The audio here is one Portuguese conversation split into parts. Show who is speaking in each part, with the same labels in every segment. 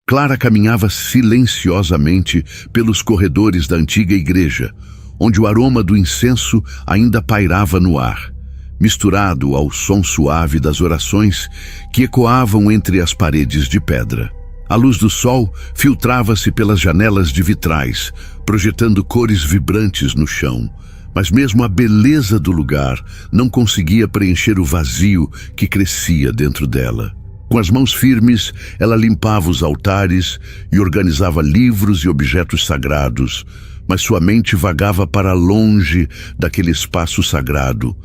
Speaker 1: Clara caminhava silenciosamente pelos corredores da antiga igreja, onde o aroma do incenso ainda pairava no ar, misturado ao som suave das orações que ecoavam entre as paredes de pedra. A luz do sol filtrava-se pelas janelas de vitrais, projetando cores vibrantes no chão, mas mesmo a beleza do lugar não conseguia preencher o vazio que crescia dentro dela. Com as mãos firmes, ela limpava os altares e organizava livros e objetos sagrados, mas sua mente vagava para longe daquele espaço sagrado,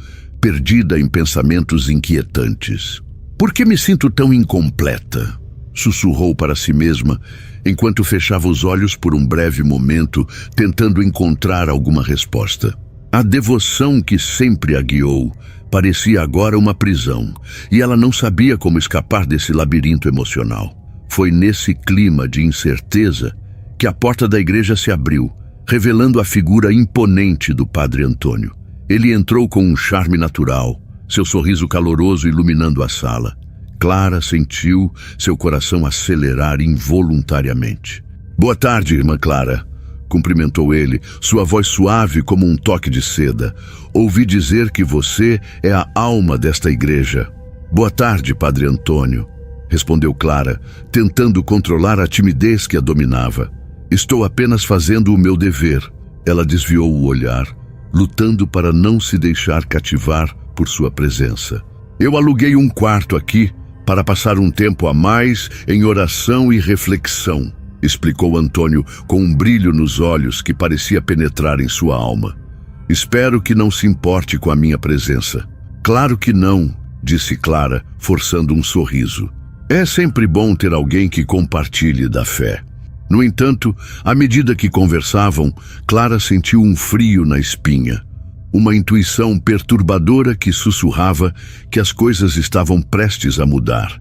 Speaker 1: perdida em pensamentos inquietantes. "Por que me sinto tão incompleta?" sussurrou para si mesma, enquanto fechava os olhos por um breve momento, tentando encontrar alguma resposta. A devoção que sempre a guiou parecia agora uma prisão, e ela não sabia como escapar desse labirinto emocional. Foi nesse clima de incerteza que a porta da igreja se abriu, revelando a figura imponente do Padre Antônio. Ele entrou com um charme natural, seu sorriso caloroso iluminando a sala. Clara sentiu seu coração acelerar involuntariamente. "Boa tarde, irmã Clara", cumprimentou ele, sua voz suave como um toque de seda. "Ouvi dizer que você é a alma desta igreja." "Boa tarde, Padre Antônio", respondeu Clara, tentando controlar a timidez que a dominava. "Estou apenas fazendo o meu dever." Ela desviou o olhar, lutando para não se deixar cativar por sua presença. "Eu aluguei um quarto aqui para passar um tempo a mais em oração e reflexão", explicou Antônio com um brilho nos olhos que parecia penetrar em sua alma. "Espero que não se importe com a minha presença." "Claro que não", disse Clara, forçando um sorriso. "É sempre bom ter alguém que compartilhe da fé." No entanto, à medida que conversavam, Clara sentiu um frio na espinha, uma intuição perturbadora que sussurrava que as coisas estavam prestes a mudar.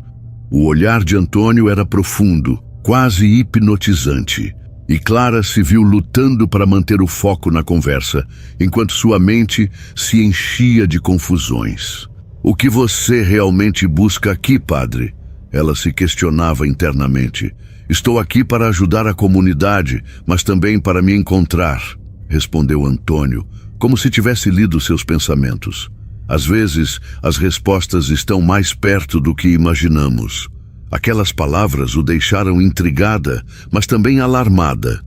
Speaker 1: O olhar de Antônio era profundo, quase hipnotizante, e Clara se viu lutando para manter o foco na conversa, enquanto sua mente se enchia de confusões. "O que você realmente busca aqui, padre?" Ela se questionava internamente. "Estou aqui para ajudar a comunidade, mas também para me encontrar", respondeu Antônio, como se tivesse lido seus pensamentos. "Às vezes, as respostas estão mais perto do que imaginamos." Aquelas palavras o deixaram intrigada, mas também alarmada.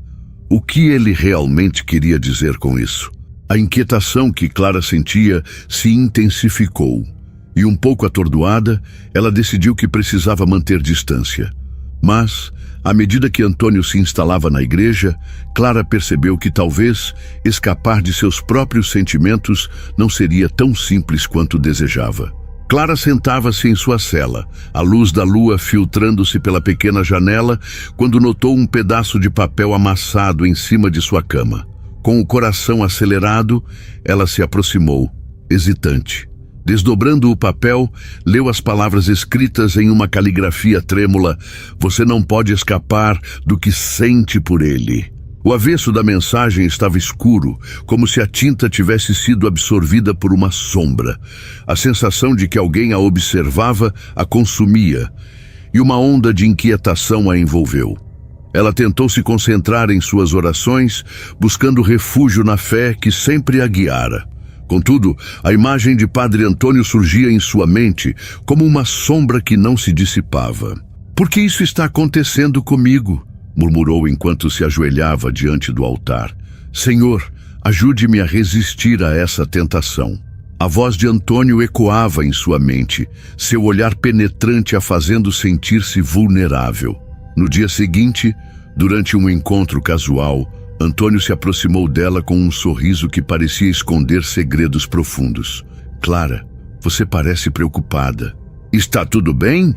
Speaker 1: O que ele realmente queria dizer com isso? A inquietação que Clara sentia se intensificou, e um pouco atordoada, ela decidiu que precisava manter distância. Mas, à medida que Antônio se instalava na igreja, Clara percebeu que talvez escapar de seus próprios sentimentos não seria tão simples quanto desejava. Clara sentava-se em sua cela, a luz da lua filtrando-se pela pequena janela, quando notou um pedaço de papel amassado em cima de sua cama. Com o coração acelerado, ela se aproximou, hesitante. Desdobrando o papel, leu as palavras escritas em uma caligrafia trêmula: "Você não pode escapar do que sente por ele." O avesso da mensagem estava escuro, como se a tinta tivesse sido absorvida por uma sombra. A sensação de que alguém a observava a consumia, e uma onda de inquietação a envolveu. Ela tentou se concentrar em suas orações, buscando refúgio na fé que sempre a guiara. Contudo, a imagem de Padre Antônio surgia em sua mente como uma sombra que não se dissipava. "Por que isso está acontecendo comigo?" murmurou enquanto se ajoelhava diante do altar. "Senhor, ajude-me a resistir a essa tentação." A voz de Antônio ecoava em sua mente, seu olhar penetrante a fazendo sentir-se vulnerável. No dia seguinte, durante um encontro casual, Antônio se aproximou dela com um sorriso que parecia esconder segredos profundos. "Clara, você parece preocupada." "Está tudo bem?"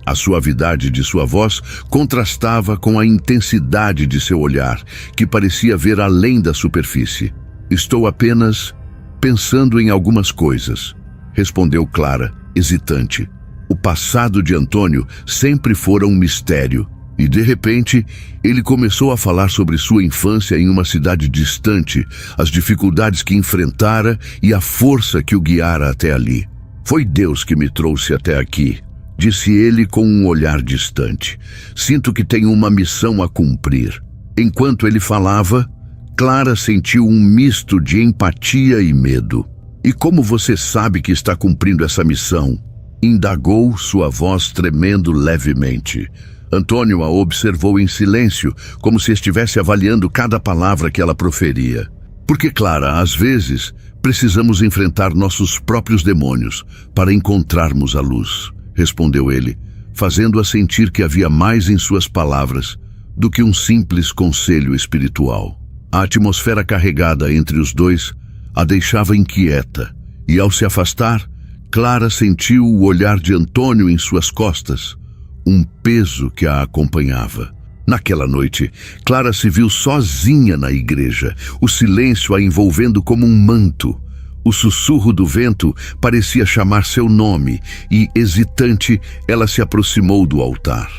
Speaker 1: A suavidade de sua voz contrastava com a intensidade de seu olhar, que parecia ver além da superfície. "Estou apenas pensando em algumas coisas", respondeu Clara, hesitante. O passado de Antônio sempre fora um mistério, e de repente ele começou a falar sobre sua infância em uma cidade distante, as dificuldades que enfrentara e a força que o guiara até ali. "Foi Deus que me trouxe até aqui", disse ele com um olhar distante. Sinto que tenho uma missão a cumprir. Enquanto ele falava, Clara sentiu um misto de empatia e medo. E como você sabe que está cumprindo essa missão? Indagou, sua voz tremendo levemente. Antônio a observou em silêncio, como se estivesse avaliando cada palavra que ela proferia. Porque, Clara, às vezes, precisamos enfrentar nossos próprios demônios para encontrarmos a luz, respondeu ele, fazendo-a sentir que havia mais em suas palavras do que um simples conselho espiritual. A atmosfera carregada entre os dois a deixava inquieta, e ao se afastar, Clara sentiu o olhar de Antônio em suas costas, um peso que a acompanhava. Naquela noite, Clara se viu sozinha na igreja, o silêncio a envolvendo como um manto. O sussurro do vento parecia chamar seu nome e, hesitante, ela se aproximou do altar.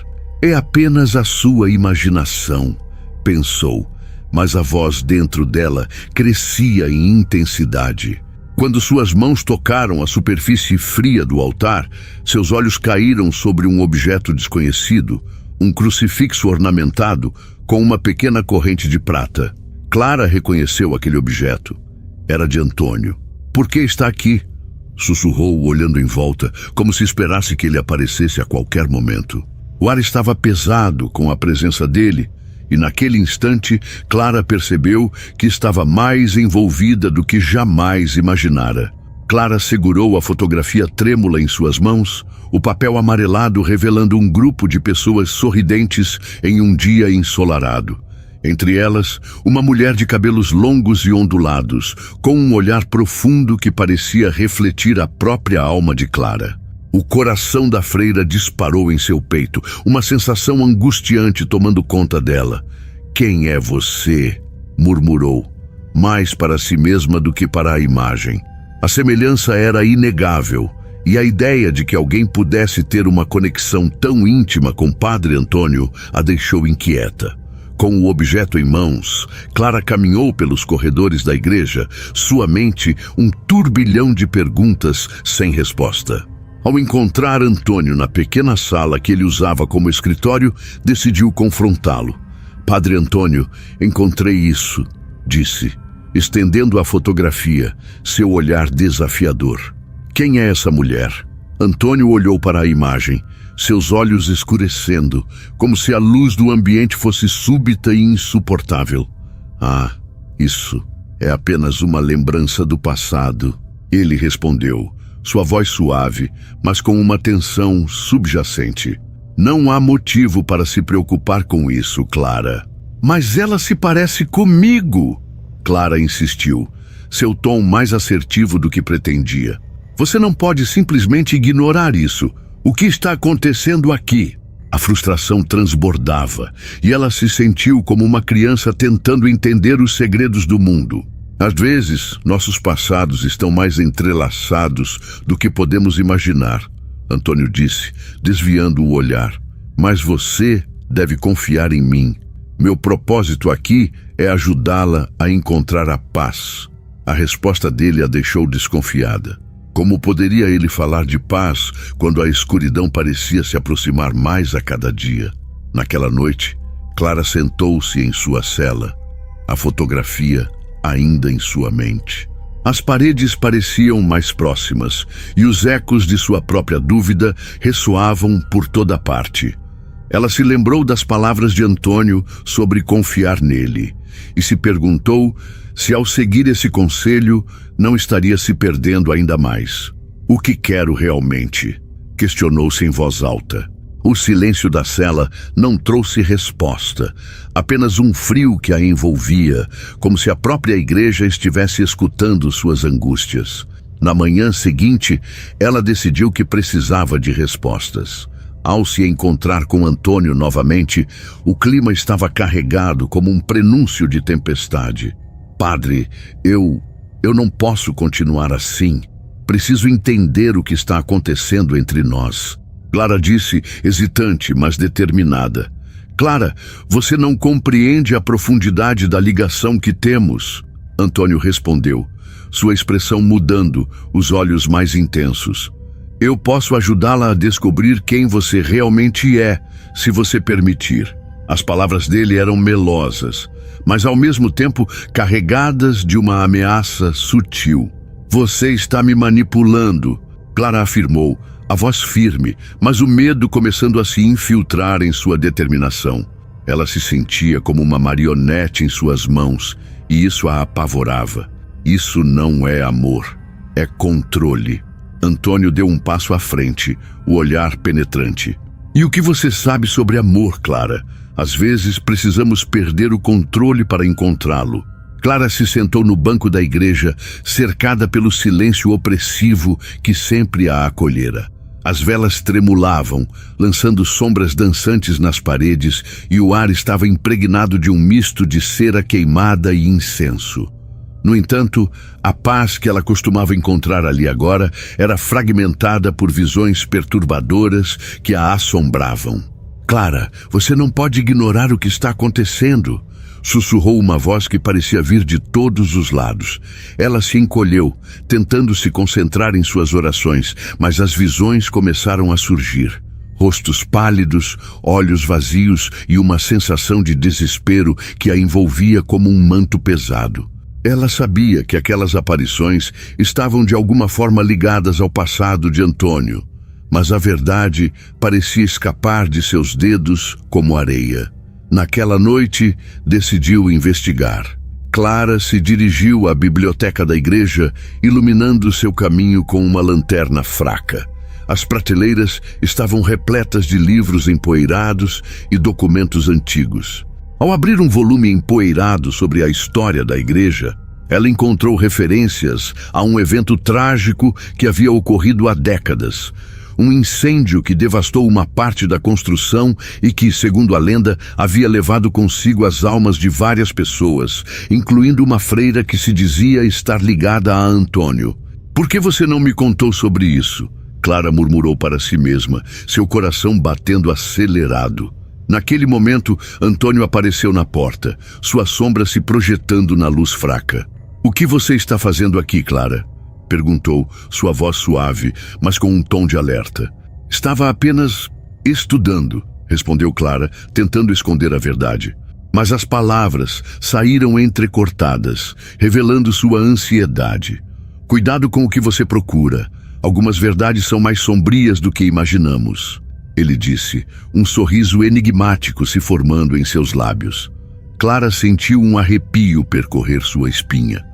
Speaker 1: É apenas a sua imaginação, pensou, mas a voz dentro dela crescia em intensidade. Quando suas mãos tocaram a superfície fria do altar, seus olhos caíram sobre um objeto desconhecido, um crucifixo ornamentado com uma pequena corrente de prata. Clara reconheceu aquele objeto. Era de Antônio. Por que está aqui? Sussurrou, olhando em volta, como se esperasse que ele aparecesse a qualquer momento. O ar estava pesado com a presença dele, e naquele instante, Clara percebeu que estava mais envolvida do que jamais imaginara. Clara segurou a fotografia trêmula em suas mãos, o papel amarelado revelando um grupo de pessoas sorridentes em um dia ensolarado. Entre elas, uma mulher de cabelos longos e ondulados, com um olhar profundo que parecia refletir a própria alma de Clara. O coração da freira disparou em seu peito, uma sensação angustiante tomando conta dela. "Quem é você?", murmurou, mais para si mesma do que para a imagem. A semelhança era inegável, e a ideia de que alguém pudesse ter uma conexão tão íntima com Padre Antônio a deixou inquieta. Com o objeto em mãos, Clara caminhou pelos corredores da igreja, sua mente um turbilhão de perguntas sem resposta. Ao encontrar Antônio na pequena sala que ele usava como escritório, decidiu confrontá-lo. "Padre Antônio, encontrei isso", disse, estendendo a fotografia, seu olhar desafiador. "Quem é essa mulher?" Antônio olhou para a imagem, seus olhos escurecendo, como se a luz do ambiente fosse súbita e insuportável. "Ah, isso é apenas uma lembrança do passado", ele respondeu, sua voz suave, mas com uma tensão subjacente. "Não há motivo para se preocupar com isso, Clara." "Mas ela se parece comigo", Clara insistiu, seu tom mais assertivo do que pretendia. "Você não pode simplesmente ignorar isso. O que está acontecendo aqui?" A frustração transbordava, e ela se sentiu como uma criança tentando entender os segredos do mundo. "Às vezes, nossos passados estão mais entrelaçados do que podemos imaginar", Antônio disse, desviando o olhar. "Mas você deve confiar em mim. Meu propósito aqui é ajudá-la a encontrar a paz." A resposta dele a deixou desconfiada. Como poderia ele falar de paz quando a escuridão parecia se aproximar mais a cada dia? Naquela noite, Clara sentou-se em sua cela, a fotografia ainda em sua mente. As paredes pareciam mais próximas, e os ecos de sua própria dúvida ressoavam por toda parte. Ela se lembrou das palavras de Antônio sobre confiar nele, e se perguntou se ao seguir esse conselho não estaria se perdendo ainda mais. "O que quero realmente?", questionou-se em voz alta. O silêncio da cela não trouxe resposta, apenas um frio que a envolvia, como se a própria igreja estivesse escutando suas angústias. Na manhã seguinte, ela decidiu que precisava de respostas. Ao se encontrar com Antônio novamente, o clima estava carregado como um prenúncio de tempestade. "Padre, eu não posso continuar assim. Preciso entender o que está acontecendo entre nós", Clara disse, hesitante, mas determinada. "Clara, você não compreende a profundidade da ligação que temos", Antônio respondeu, sua expressão mudando, os olhos mais intensos. Eu posso ajudá-la a descobrir quem você realmente é, se você permitir. As palavras dele eram melosas, mas ao mesmo tempo carregadas de uma ameaça sutil. Você está me manipulando, Clara afirmou, a voz firme, mas o medo começando a se infiltrar em sua determinação. Ela se sentia como uma marionete em suas mãos, e isso a apavorava. Isso não é amor, é controle. Antônio deu um passo à frente, o olhar penetrante. E o que você sabe sobre amor, Clara? Às vezes precisamos perder o controle para encontrá-lo. Clara se sentou no banco da igreja, cercada pelo silêncio opressivo que sempre a acolhera. As velas tremulavam, lançando sombras dançantes nas paredes, e o ar estava impregnado de um misto de cera queimada e incenso. No entanto, a paz que ela costumava encontrar ali agora era fragmentada por visões perturbadoras que a assombravam. Clara, você não pode ignorar o que está acontecendo, sussurrou uma voz que parecia vir de todos os lados. Ela se encolheu, tentando se concentrar em suas orações, mas as visões começaram a surgir. Rostos pálidos, olhos vazios e uma sensação de desespero que a envolvia como um manto pesado. Ela sabia que aquelas aparições estavam de alguma forma ligadas ao passado de Antônio, mas a verdade parecia escapar de seus dedos como areia. Naquela noite, decidiu investigar. Clara se dirigiu à biblioteca da igreja, iluminando seu caminho com uma lanterna fraca. As prateleiras estavam repletas de livros empoeirados e documentos antigos. Ao abrir um volume empoeirado sobre a história da igreja, ela encontrou referências a um evento trágico que havia ocorrido há décadas. Um incêndio que devastou uma parte da construção e que, segundo a lenda, havia levado consigo as almas de várias pessoas, incluindo uma freira que se dizia estar ligada a Antônio. Por que você não me contou sobre isso? Clara murmurou para si mesma, seu coração batendo acelerado. Naquele momento, Antônio apareceu na porta, sua sombra se projetando na luz fraca. O que você está fazendo aqui, Clara? Perguntou, sua voz suave, mas com um tom de alerta. Estava apenas estudando, respondeu Clara, tentando esconder a verdade. Mas as palavras saíram entrecortadas, revelando sua ansiedade. Cuidado com o que você procura. Algumas verdades são mais sombrias do que imaginamos. Ele disse, um sorriso enigmático se formando em seus lábios. Clara sentiu um arrepio percorrer sua espinha.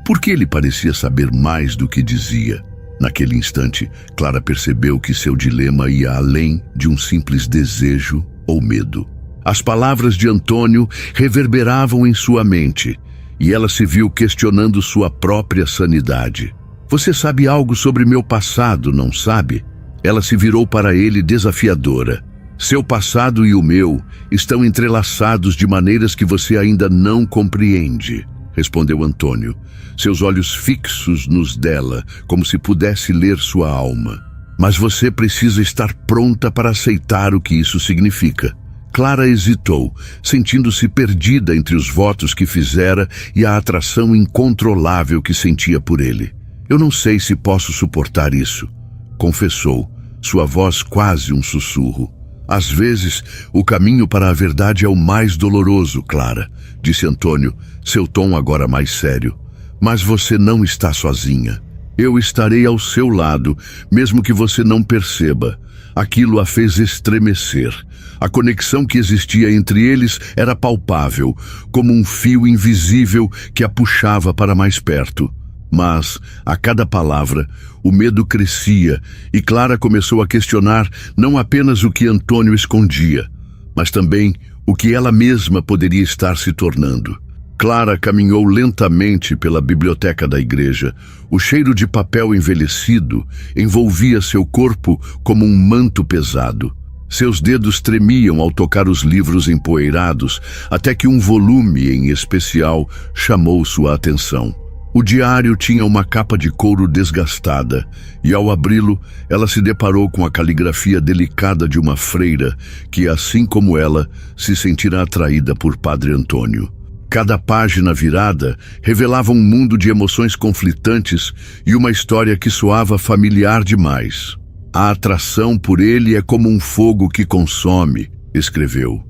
Speaker 1: Por que ele parecia saber mais do que dizia? Naquele instante, Clara percebeu que seu dilema ia além de um simples desejo ou medo. As palavras de Antônio reverberavam em sua mente, e ela se viu questionando sua própria sanidade. Você sabe algo sobre meu passado, não sabe? Ela se virou para ele desafiadora. Seu passado e o meu estão entrelaçados de maneiras que você ainda não compreende, respondeu Antônio, seus olhos fixos nos dela, como se pudesse ler sua alma. Mas você precisa estar pronta para aceitar o que isso significa. Clara hesitou, sentindo-se perdida entre os votos que fizera e a atração incontrolável que sentia por ele. Eu não sei se posso suportar isso, confessou, sua voz quase um sussurro. Às vezes, o caminho para a verdade é o mais doloroso, Clara, disse Antônio, seu tom agora mais sério. Mas você não está sozinha. Eu estarei ao seu lado, mesmo que você não perceba. Aquilo a fez estremecer. A conexão que existia entre eles era palpável, como um fio invisível que a puxava para mais perto. Mas, a cada palavra, o medo crescia e Clara começou a questionar não apenas o que Antônio escondia, mas também o que ela mesma poderia estar se tornando. Clara caminhou lentamente pela biblioteca da igreja. O cheiro de papel envelhecido envolvia seu corpo como um manto pesado. Seus dedos tremiam ao tocar os livros empoeirados, até que um volume em especial chamou sua atenção. O diário tinha uma capa de couro desgastada, e ao abri-lo, ela se deparou com a caligrafia delicada de uma freira que, assim como ela, se sentira atraída por Padre Antônio. Cada página virada revelava um mundo de emoções conflitantes e uma história que soava familiar demais. A atração por ele é como um fogo que consome, escreveu.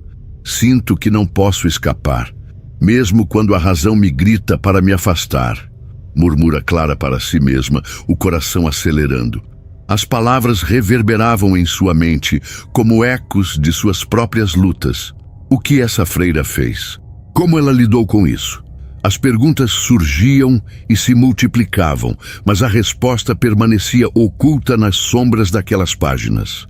Speaker 1: Sinto que não posso escapar, mesmo quando a razão me grita para me afastar. Murmura Clara para si mesma, o coração acelerando. As palavras reverberavam em sua mente, como ecos de suas próprias lutas. O que essa freira fez? Como ela lidou com isso? As perguntas surgiam e se multiplicavam, mas a resposta permanecia oculta nas sombras daquelas páginas.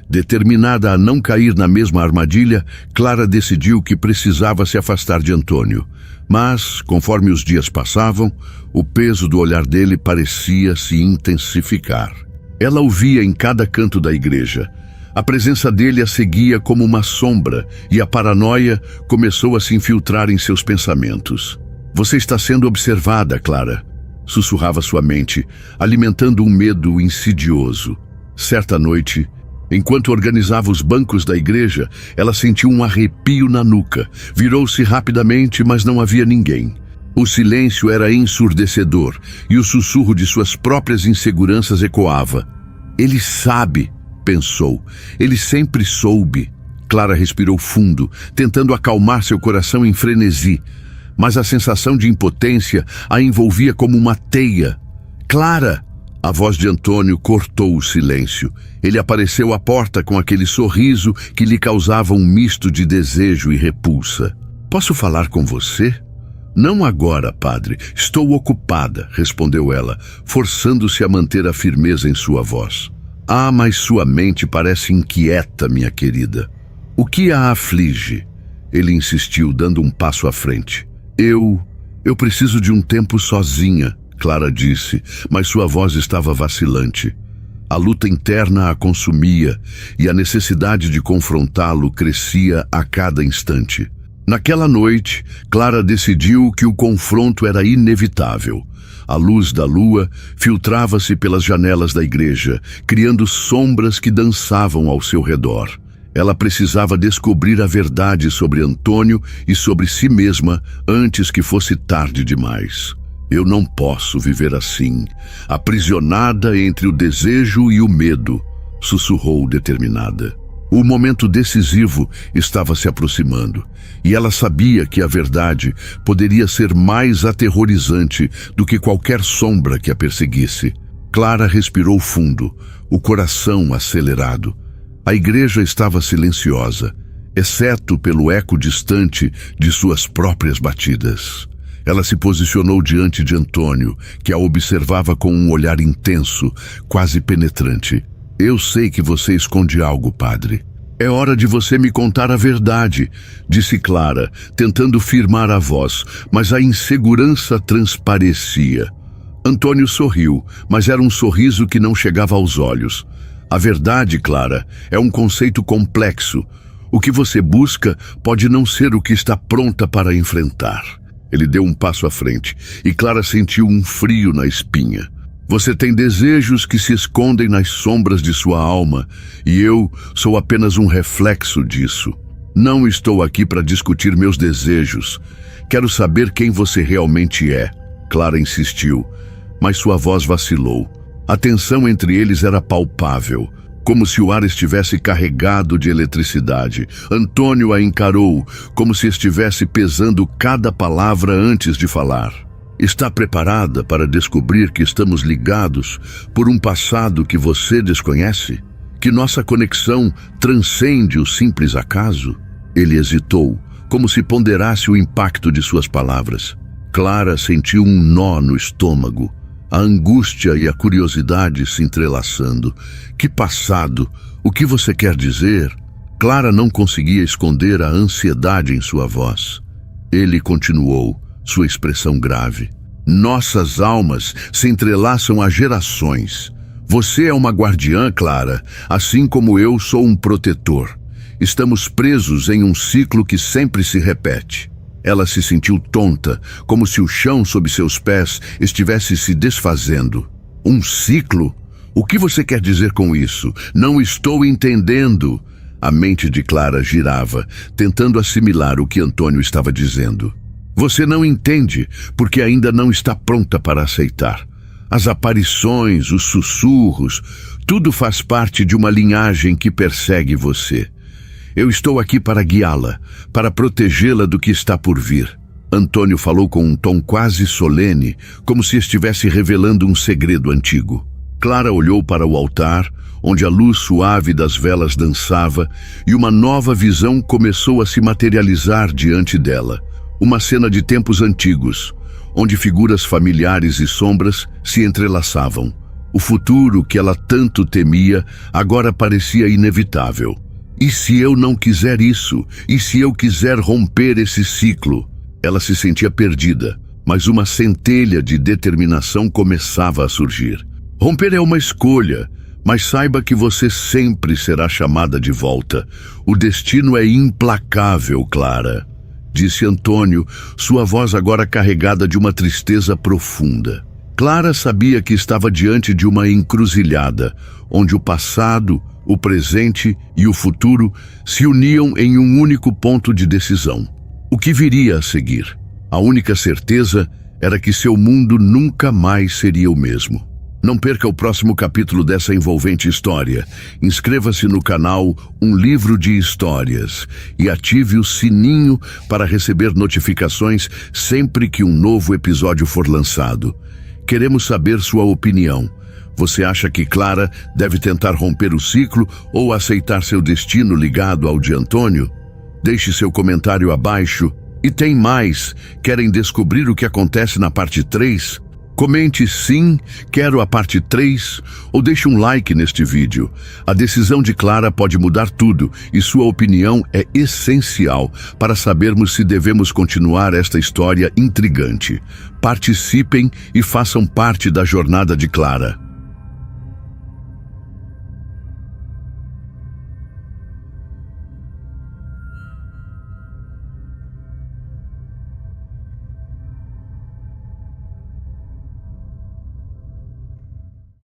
Speaker 1: Determinada a não cair na mesma armadilha, Clara decidiu que precisava se afastar de Antônio. Mas, conforme os dias passavam, o peso do olhar dele parecia se intensificar. Ela o via em cada canto da igreja. A presença dele a seguia como uma sombra e a paranoia começou a se infiltrar em seus pensamentos. Você está sendo observada, Clara, sussurrava sua mente, alimentando um medo insidioso. Certa noite, enquanto organizava os bancos da igreja, ela sentiu um arrepio na nuca. Virou-se rapidamente, mas não havia ninguém. O silêncio era ensurdecedor e o sussurro de suas próprias inseguranças ecoava. Ele sabe, pensou. Ele sempre soube. Clara respirou fundo, tentando acalmar seu coração em frenesi. Mas a sensação de impotência a envolvia como uma teia. Clara! A voz de Antônio cortou o silêncio. Ele apareceu à porta com aquele sorriso que lhe causava um misto de desejo e repulsa. Posso falar com você? Não agora, padre. Estou ocupada, respondeu ela, forçando-se a manter a firmeza em sua voz. Ah, mas sua mente parece inquieta, minha querida. O que a aflige? Ele insistiu, dando um passo à frente. Eu preciso de um tempo sozinha, Clara disse, mas sua voz estava vacilante. A luta interna a consumia e a necessidade de confrontá-lo crescia a cada instante. Naquela noite, Clara decidiu que o confronto era inevitável. A luz da lua filtrava-se pelas janelas da igreja, criando sombras que dançavam ao seu redor. Ela precisava descobrir a verdade sobre Antônio e sobre si mesma antes que fosse tarde demais. Eu não posso viver assim, aprisionada entre o desejo e o medo, sussurrou determinada. O momento decisivo estava se aproximando, e ela sabia que a verdade poderia ser mais aterrorizante do que qualquer sombra que a perseguisse. Clara respirou fundo, o coração acelerado. A igreja estava silenciosa, exceto pelo eco distante de suas próprias batidas. Ela se posicionou diante de Antônio, que a observava com um olhar intenso, quase penetrante. Eu sei que você esconde algo, padre. É hora de você me contar a verdade, disse Clara, tentando firmar a voz, mas a insegurança transparecia. Antônio sorriu, mas era um sorriso que não chegava aos olhos. A verdade, Clara, é um conceito complexo. O que você busca pode não ser o que está pronta para enfrentar. Ele deu um passo à frente e Clara sentiu um frio na espinha. Você tem desejos que se escondem nas sombras de sua alma e eu sou apenas um reflexo disso. Não estou aqui para discutir meus desejos. Quero saber quem você realmente é. Clara insistiu, mas sua voz vacilou. A tensão entre eles era palpável, como se o ar estivesse carregado de eletricidade. Antônio a encarou, como se estivesse pesando cada palavra antes de falar. Está preparada para descobrir que estamos ligados por um passado que você desconhece? Que nossa conexão transcende o simples acaso? Ele hesitou, como se ponderasse o impacto de suas palavras. Clara sentiu um nó no estômago. A angústia e a curiosidade se entrelaçando. Que passado? O que você quer dizer? Clara não conseguia esconder a ansiedade em sua voz. Ele continuou, sua expressão grave. Nossas almas se entrelaçam há gerações. Você é uma guardiã, Clara, assim como eu sou um protetor. Estamos presos em um ciclo que sempre se repete. Ela se sentiu tonta, como se o chão sob seus pés estivesse se desfazendo. Um ciclo? O que você quer dizer com isso? Não estou entendendo. A mente de Clara girava, tentando assimilar o que Antônio estava dizendo. Você não entende, porque ainda não está pronta para aceitar. As aparições, os sussurros, Tudo faz parte de uma linhagem que persegue você. Eu estou aqui para guiá-la, para protegê-la do que está por vir. Antônio falou com um tom quase solene, como se estivesse revelando um segredo antigo. Clara olhou para o altar, onde a luz suave das velas dançava, e uma nova visão começou a se materializar diante dela. Uma cena de tempos antigos, onde figuras familiares e sombras se entrelaçavam. O futuro que ela tanto temia agora parecia inevitável. E se eu não quiser isso? E se eu quiser romper esse ciclo? Ela se sentia perdida, mas uma centelha de determinação começava a surgir. Romper é uma escolha, mas saiba que você sempre será chamada de volta. O destino é implacável, Clara, disse Antônio, sua voz agora carregada de uma tristeza profunda. Clara sabia que estava diante de uma encruzilhada, onde o passado, o presente e o futuro se uniam em um único ponto de decisão. O que viria a seguir? A única certeza era que seu mundo nunca mais seria o mesmo. Não perca o próximo capítulo dessa envolvente história. Inscreva-se no canal Um Livro de Histórias e ative o sininho para receber notificações sempre que um novo episódio for lançado. Queremos saber sua opinião. Você acha que Clara deve tentar romper o ciclo ou aceitar seu destino ligado ao de Antônio? Deixe seu comentário abaixo. E tem mais. Querem descobrir o que acontece na parte 3? Comente sim, quero a parte 3, ou deixe um like neste vídeo. A decisão de Clara pode mudar tudo e sua opinião é essencial para sabermos se devemos continuar esta história intrigante. Participem e façam parte da jornada de Clara.